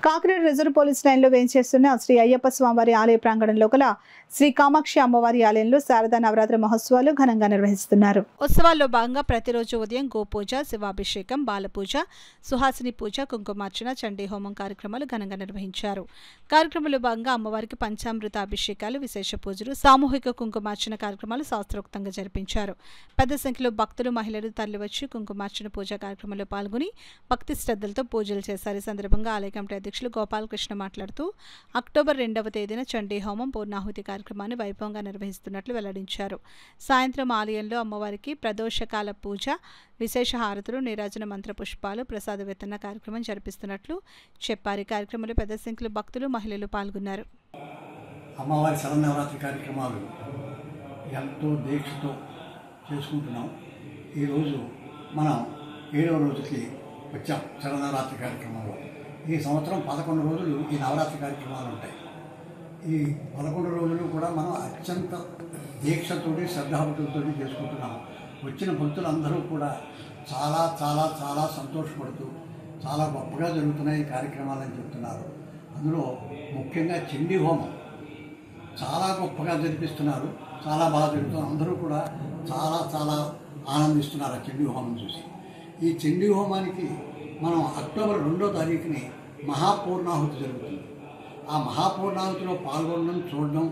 Kakinada reserve police లైన్లో వేంచేస్తున్న శ్రీ అయ్యప్ప స్వామివారి ఆలయ ప్రాంగణంలో గల శ్రీ కామాక్షి అమ్మవారి ఆలయంలో శారదా నవరాత్రి మహోత్సవాలు ఘనంగా నిర్వహిస్తున్నారు. ఉత్సవాల్లో భాగంగా ప్రతిరోజు ఉదయం గోపూజ, శివాభిషేకం, బాలపూజ, సుహాసిని పూజ, కుంకుమార్చన, చండీ హోమం కార్యక్రమాలు ఘనంగా నిర్వహించారు. కార్యక్రమంలో భాగంగా అమ్మవారికి పంచామృత అభిషేకాలు, విశేష పూజలు, సామూహిక కుంకుమార్చన కార్యక్రమాలు శాస్త్రోక్తంగా జరిపించారు. పెద్ద సంఖ్యలో భక్తులు, మహిళలు తరలివచ్చి కుంకుమార్చన పూజా కార్యక్రమంలో పాల్గొని భక్తి శ్రద్ధలతో పూజలు చేశారు. ఈ సందర్భంగా ఆలయ కమిటీ అధ్యక్షులు గోపాలకృష్ణ మాట్లాడుతూ అక్టోబర్ 2వ తేదీన చండీ హోమం, పూర్ణాహుతి కార్యక్రమాన్ని వైభవంగా నిర్వహిస్తున్నట్లు వెల్లడించారు. సాయంత్రం ఆలయంలో అమ్మవారికి ప్రదోషకాల పూజ, విశేష హారతులు, నీరాజన మంత్ర పుష్పాలు, ప్రసాద వితరణ కార్యక్రమం జరిపిస్తున్నట్లు చెప్పారు. ఈ కార్యక్రమంలో పెద్ద సంఖ్యలో భక్తులు, మహిళలు పాల్గొన్నారు. అమ్మవారి శరన్నవరాత్రి కార్యక్రమాలు ఎంతో దీక్షతో చేసుకుంటున్నాం. ఈరోజు మనం 7వ రోజుకి వచ్చాం శరన్నవరాత్రి కార్యక్రమంలో. ఈ సంవత్సరం 11 రోజులు ఈ నవరాత్రి కార్యక్రమాలు ఉంటాయి. ఈ 11 రోజులు కూడా మనం అత్యంత దీక్షతోటి, శ్రద్ధాభక్తులతో చేసుకుంటున్నాం. వచ్చిన భక్తులందరూ కూడా చాలా చాలా చాలా సంతోషపడుతూ చాలా గొప్పగా జరుగుతున్నాయి ఈ కార్యక్రమాలని చెప్తున్నారు. అందులో ముఖ్యంగా చండీ హోమం చాలా గొప్పగా జరిపిస్తున్నారు. చాలా బాగా జరుగుతుంది. అందరూ కూడా చాలా చాలా ఆనందిస్తున్నారు ఆ చండీ హోమం చూసి. ఈ చండీ హోమానికి మనం అక్టోబర్ 2వ తారీఖుని మహాపూర్ణాహుతి జరుగుతుంది. ఆ మహాపూర్ణాహుతిలో పాల్గొనడం, చూడడం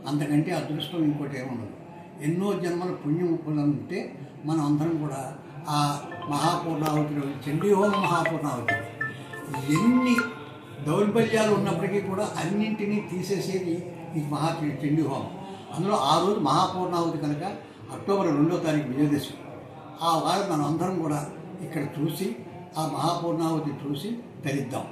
అంతకంటే అదృష్టం ఇంకోటి ఏముండదు. ఎన్నో జన్మల పుణ్యం ఉంటే మనం అందరం కూడా ఆ మహాపూర్ణాహుతిలో, చండీ హోమం మహాపూర్ణాహుతి, ఎన్ని దౌర్బల్యాలు ఉన్నప్పటికీ కూడా అన్నింటినీ తీసేసేది ఈ చండీ హోమం. అందులో ఆ రోజు మహాపూర్ణాహుతి కనుక అక్టోబర్ 2వ తారీఖు విజయదశమి. ఆ వారం మనం అందరం కూడా ఇక్కడ చూసి ఆ మహాపూర్ణాహుతి చూసి ధరిద్దాం.